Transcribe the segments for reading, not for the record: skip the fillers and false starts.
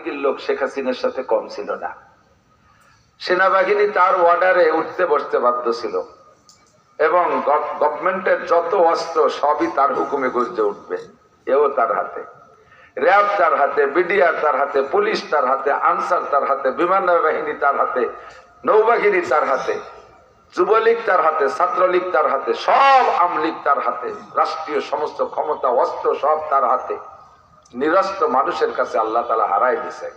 লীগের লোক শেখ হাসিনার সাথে কম ছিল না। সেনাবাহিনী তার অর্ডারে উঠতে বসতে বাধ্য ছিল এবং গভর্নমেন্টের যত অস্ত্র সবই তার হুকুমে গর্জে উঠবে। এও তার হাতে, র্যাব তার হাতে, বিডিআর তার হাতে, পুলিশ তার হাতে, আনসার তার হাতে, বিমান বাহিনী তার হাতে, নৌবাহিনী তার হাতে, যুবলীগ তার হাতে, ছাত্রলীগ তার হাতে, সব আমলীগ তার হাতে, রাষ্ট্রীয় সমস্ত ক্ষমতা অস্ত্র সব তার হাতে। নিরস্ত্র মানুষের কাছে আল্লাহ তাআলা হারাই দিছে।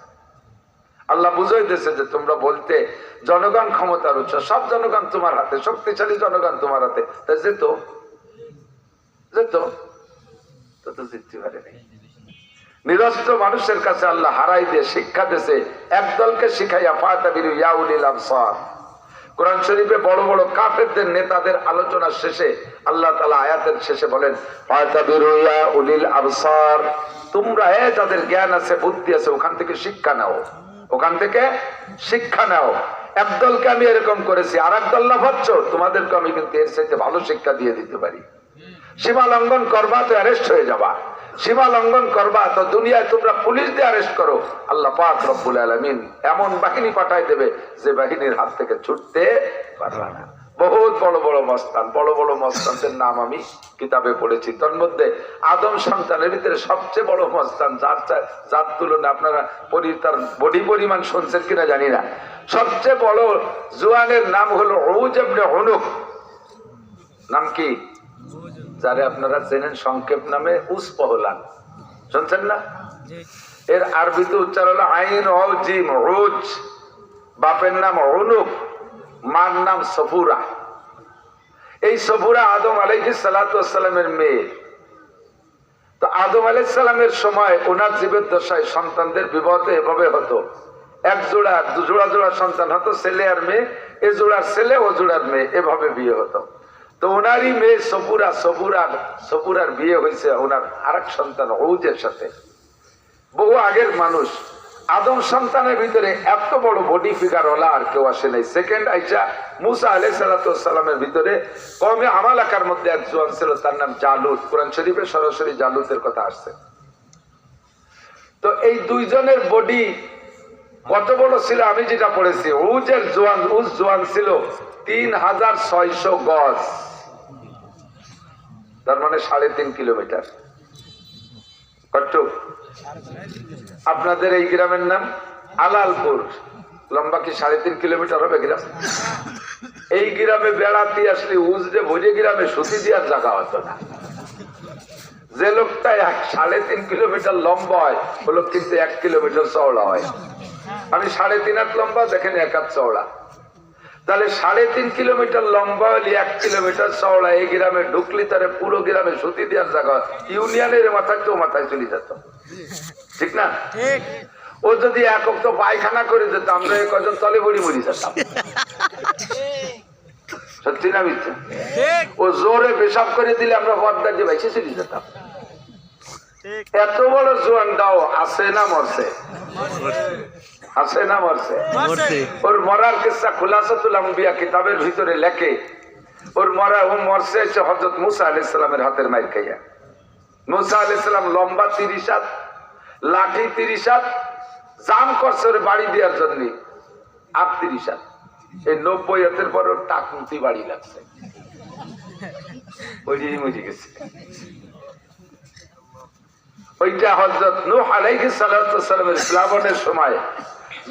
আল্লাহ বুঝাই দিয়েছে যে তোমরা বলতে জনগণ ক্ষমতার উৎস, সব জনগণ তোমার হাতে, শক্তিশালী জনগণ তোমার হাতে, তা যেত যেত তো জিততে পারে নাই। নিরস্ত্র মানুষের কাছে আল্লাহ হারাই দিয়ে শিক্ষা দিয়েছে একদলকে শিখাইয়া ফাতাবিরু ইয়া উলিল আবসার। কোরআন শরীফে বড় বড় কাফেরদের নেতাদের আলোচনার শেষে আল্লাহ তাআলা আয়াতের শেষে বলেন ফাতাবিরু ইয়া উলিল আবসার, তোমরা যাদের জ্ঞান আছে বুদ্ধি আছে ওখান থেকে শিক্ষা নাও, ওখান থেকে শিক্ষা নাও। একদলকে আমি এরকম করেছি, আর একদল না ভাবছো, তোমাদেরকে আমি কিন্তু এর চাইতে ভালো শিক্ষা দিয়ে দিতে পারি। সীমা লঙ্ঘন করবা তো অ্যারেস্ট হয়ে যাবা, সীমা লঙ্ঘন করবা তো দুনিয়ায় তোমরা পুলিশ দিয়ে অ্যারেস্ট করো, আল্লাহ পাক রব্বুল আলামিন এমন বাহিনী পাঠায় দেবে যে বাহিনীর হাত থেকে ছুটতে পারবে না। বহুত বড় বড় মস্তান, বড় বড় মস্তানদের নাম আমি কিতাবে পড়েছি। তার মধ্যে আদম সন্তানের ভিতরে সবচেয়ে বড় মস্তান, যার তুলনায় আপনারা তার বডি পরিমাণ শুনছেন কিনা জানি না, সবচেয়ে বড় জোয়ানের নাম হলো ঔজ ইবনে হুনুক। নাম কি? যারে আপনারা চেনেন সংক্ষেপ নামে উসপহলান, শুনছেন না? এর আরবিতে উচ্চারণ হলো আইন ও জিম, রোজ। বাপের নাম হুনুক, মার নাম সফুরা। এই সফুরা আদম আলাইহিস সালাতু ওয়াস সালামের মেয়ে। তো আদম আলাইহিস সালামের সময় ওনার জীবদ্দশায় সন্তানদের বিবাহ এভাবে হতো, এক জোড়া জোড়া জোড়া সন্তান হতো, ছেলে আর মেয়ে, এ জোড়ার ছেলে ও জোড়ার মেয়ে, এভাবে বিয়ে হতো। তো ওনারই মেয়ে সফুরার বিয়ে হয়েছে ওনার আরেক সন্তান ঔজের সাথে। বহু আগের মানুষ, আদম সন্তানের ভিতরে এত বড় বডি ফিগার ওলা আর কেউ আসে নাই। সেকেন্ড আইসা মুসা আলাইহিস সালাতু ওয়াস সালামের ভিতরে কওমে আমালাকার মধ্যে এক জওয়ান ছিল, তার নাম জালুত। কোরআন শরীফে সরাসরি জালুতের কথা আসছে। তো এই দুইজনের বডি কত বড় ছিল আমি যেটা পড়েছি, উজ জোয়ান ছিল 3600 গজ, তার মানে 3.5 কিলোমিটার। কত? আপনাদের এই গ্রামের নাম আলালপুর, লম্বা কি 3.5 কিলোমিটার হবে গ্রাম? এই গ্রামে বেড়াতে আসলে উজরে ভরে গ্রামে সুতি দেওয়ার জায়গা হতো না। যে লোকটা 3.5 কিলোমিটার লম্বা হয় ও লোক কিন্তু 1 কিলোমিটার চওড়া হয়। আমি 3.5 হাত লম্বা, দেখেন 1 হাত চওড়া, তাহলে 3.5 কিলোমিটার লম্বা হলে 1 কিলোমিটার চওড়া। এই গ্রামে ঢুকলি তারে পুরো গ্রামে সুতি দেওয়ার জায়গা, ইউনিয়নের মাথায় তো মাথায় চলে যেত, ঠিক না? ও যদি একক তো পায়খানা করে যেত, আমরা কজন তলে বড়ি মরি যেতাম। সত্যি না মিথ্যা? ও জোরে পেশাব করে দিলে আমরা পর্দা দিয়ে বাইসে চলে যেতাম। এত বড় জোয়ানটাও আছে না মরছে? আছে না মরছে? ওর মরার কিসসা খুলাসাতুল আম্বিয়া কিতাবের ভিতরে লেখে, ওর ও মরছে হচ্ছে হযরত মুসা আলাইহিস সালামের হাতের মাইর খাইয়া। মুসা আলাইহিস সালাম লম্বা 30 হাত, লাঠি 30 হাত, জাম করছে ওর বাড়ি দেওয়ার জন্য 38 হাত। এই 90 হাতের পর ওর টাকুতি বাড়ি লাগছে, ওই মরে গেছে। ওইটা হযরত নূহ আলাইহিস সালাতু ওয়াস সালামের প্লাবনের সময়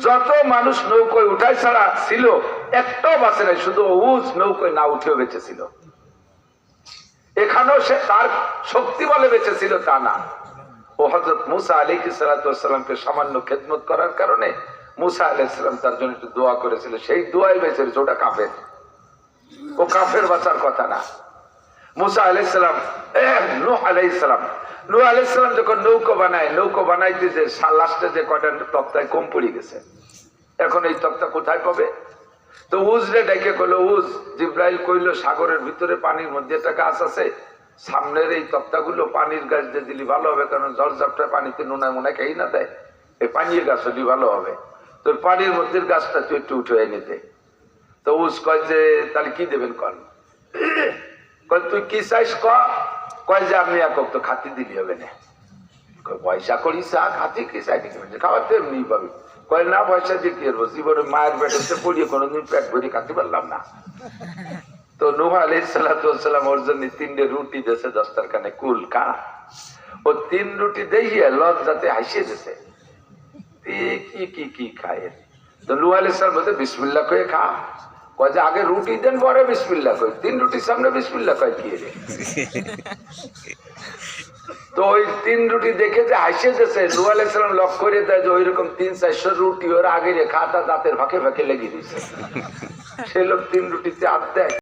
যত মানুষ নৌকায় উঠাই ছাড়া ছিল একটাও বাঁচে নাই, শুধু উজ নৌকায় না উঠেও বেঁচেছিল। এখানেও সে তার শক্তি বলে বেঁচেছিল তা না, ও হযরত মুসা আলাইহিস সালাতু ওয়াস সালামকে সামান্য খেদমত করার কারণে মুসা আলাইহিস সালাম তার জন্য একটু দোয়া করেছিল, সেই দোয়াই বেঁচেছে। ওটা কাফের, ও কাফের বাঁচার কথা না। মুসা আলাইহিস সালাম, নূহ আলাইহিস সালাম, নূহ আলাইহিস সালাম যখন নৌকা বানাইতে যে লাস্টে যে কয়টা তক্তায় কম পড়ে গেছে, এখন এই তক্তা কোথায় পাবে? তো উজরে ডেকে কইলো, উজ জিব্রাইল কইলো সাগরের ভিতরে পানির মধ্যে একটা গাছ আছে, সামনের এই তক্তাগুলো পানির গাছ দিয়ে দিলি ভালো হবে, কারণ ঝড়ঝাপটায় পানিতে নুনায় মুনায় খেয়ে না দেয়, এই পানির গাছ হলি ভালো হবে। তো পানির মধ্যে গাছটা তুই একটু উঠে নিতে। তো উজ কয় যে তাহলে কি দেবেন কন? কয় তুই কি চাইস কয় যে আমি একক তো খাতি দিলি হবে না। পয়সা করি চা খাতে কি চাইনি খাওয়াতে এমনি পাবি কয় না পয়সা দিয়ে কি করবো জীবনে মায়ের পেটে পড়িয়ে কোনোদিন পেট ভরি খাতে পারলাম না। তো নূহ আলাইহিস সালাম ওর জন্য 3টে রুটি দিয়েছে দস্তরখানে কুল খা। ও 3 রুটি দিয়ে লজ্জাতে হাসিয়ে দিয়েছে কি কি কি খায়। তো নূহ আলাইহিস সালাম বলতে বিসমিল্লাহ কয়ে খা। কয় যে আগে রুটি দেন পরে বিসমিল্লাহ কই, 3 রুটির সামনে বিসমিল্লাহ কয় কি রে। তো ওই 3 রুটি দেখে যে হাসিয়ে দিয়েছে নূহ আলাইহিস সালাম লক করে দেয় যে ওইরকম 300-400 রুটি ওর আগে রেখা দাঁতের ফাঁকে ফাঁকে লেগে দিয়েছে। সেই লোক 3 রুটিতে হাত দেয়।